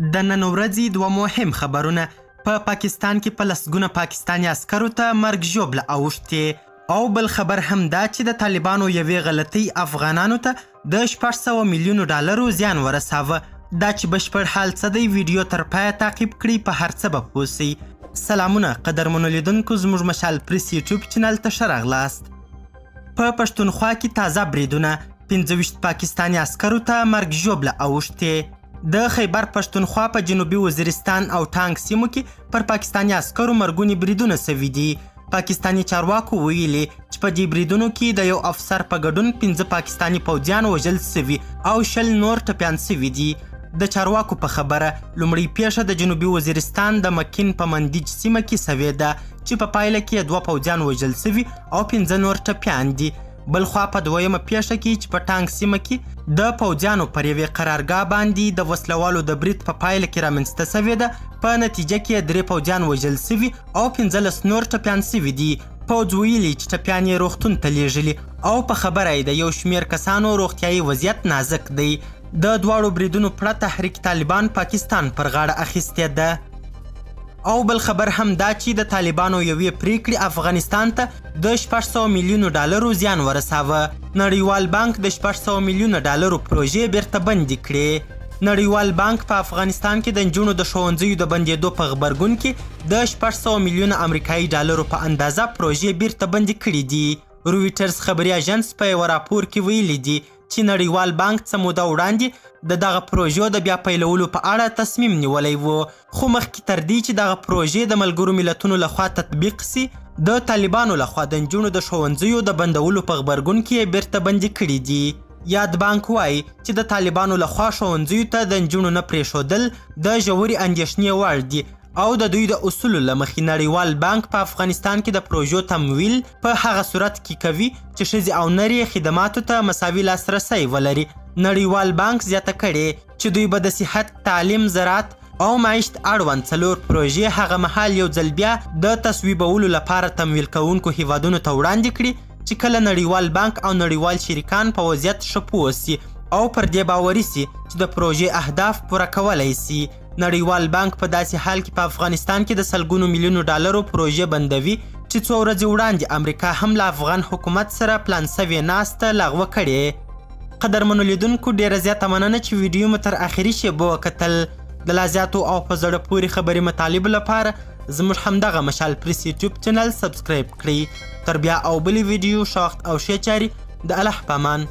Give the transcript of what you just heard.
د نن ورځې دوه مهم خبرونه په پاکستان کې په لسګونه پاکستاني عسکرو ته مرګ ژوبله اوښتې او بل خبر هم دا چې د طالبانو یوې غلطۍ افغانانو ته د 600 میلیونو ډالرو زیان ورساوه. دا چې بشپړ حال څه دی ویډیو تر پایه تعقیب کړئ، په هر څه به پوه سئ. سلامونه قدرمنو لیدونکو، زموږ مشال پریس یوټیوب چینل ته ښه راغلاست. په پښتونخوا کې تازه بریدونه 25 پاکستاني عسکرو ته مرګ ژوبله اوښتې. د خیبر پښتونخوا په جنوبي وزیرستان او ټانک سیمو کې پر پاکستاني عسکرو مرګوني بریدونه سوي دي. پاکستاني چارواکو ویلي چې په دې بریدونو کې د یو افسر په ګډون 15 پاکستاني پوځیان وژل سوي او 20 نور ټپیان سوي دي. د چارواکو په خبره لومړی پیښه د جنوبي وزیرستان د مکین په مندیج سیمه کې سوې ده چې په پایله کې 2 پوځیان وژل سوي او 15 نور ټپیان دي. بلخوا په دویمه پیښه کې چې په ټانک سیمه کې د پوځیانو پر یوې قرارګاه باندې د وسلوالو د برید په پایله کې رامنځته سوې ده، په نتیجه کې 3 پوځیان وژل سوي او 15 نور ټپیان سوي دي. پوځ ویلي چې ټپیان یې روغتون ته لیږلي او په خبره یې د یو شمېر کسانو روغتیایي وضعیت نازک دی. د دواړو بریدونو پړه تحریک طالبان پاکستان پر غاړه اخیستې ده. او بل خبر هم دا چې د طالبانو یوې پریکړې افغانستان ته د 600 میلیونو ډالرو زیان ورساوه. نړیوال بانک د 600 میلیونو ډالرو پروژې بیرته بندي کړې. نړیوال بانک په افغانستان کې د نجونو د ښوونځیو د بندېدو په غبرګون کې د 600 میلیونو امریکایي ډالرو په اندازه پروژې بیرته بندي کړي دي. رویټرز خبري اژانس په یو راپور کې ویلي دي چې نړیوال بانک څه موده وړاندې د دغه پروژو د بیا پیلولو په اړه تصمیم نیولی و، خو مخکې تر دې چې دغه پروژې د ملګرو ملتونو لخوا تطبیق سي، د طالبانو لخوا د نجونو د ښوونځیو د بندولو په غبرګون کې یې بیرته بندي کړي دي. یاد بانک وایي چې د طالبانو لخوا ښوونځیو ته د نجونو نه پرېښودل د ژورې اندېښنې وړ دي او د دوی د اصولو له مخې نړیوال بانک په افغانستان کې د پروژو تمویل په هغه صورت کې کوي چې ښځې او نرې خدماتو ته مساوي لاسرسی ولري. نړیوال بانک زیاته کړې چې دوی به د صحت، تعلیم، زراعت او معیشت اړوند 4 پروژې هغه مهال یو ځل بیا د تصویبولو لپاره تمویل کوونکو هیوادونو ته وړاندې کړي چې کله نړیوال بانک او نړیوال شریکان په وضعیت ښه پوه سي او پر دې باوري سي چې د پروژې اهداف پوره کولی سي. نړیوال بانک په داسې حال کې په افغانستان کې د سلګونو میلیونو ډالرو پروژې بندوي چې څو ورځې وړاندې امریکا هم له افغان حکومت سره پلان سوې ناسته لغوه کړې. قدرمنو لیدونکو، ډیره زیاته مننه چې ویډیو مو تر اخري شیبو وکتل. د لا زیاتو او په زړه پورې خبرې مطالبو لپاره زموږ همدغه مشال پریس یوټیوب چینل سبسکرایب کړئ. تر بیا او بلې ویډیو ښه وخت او ښې چارې. د الله په امان.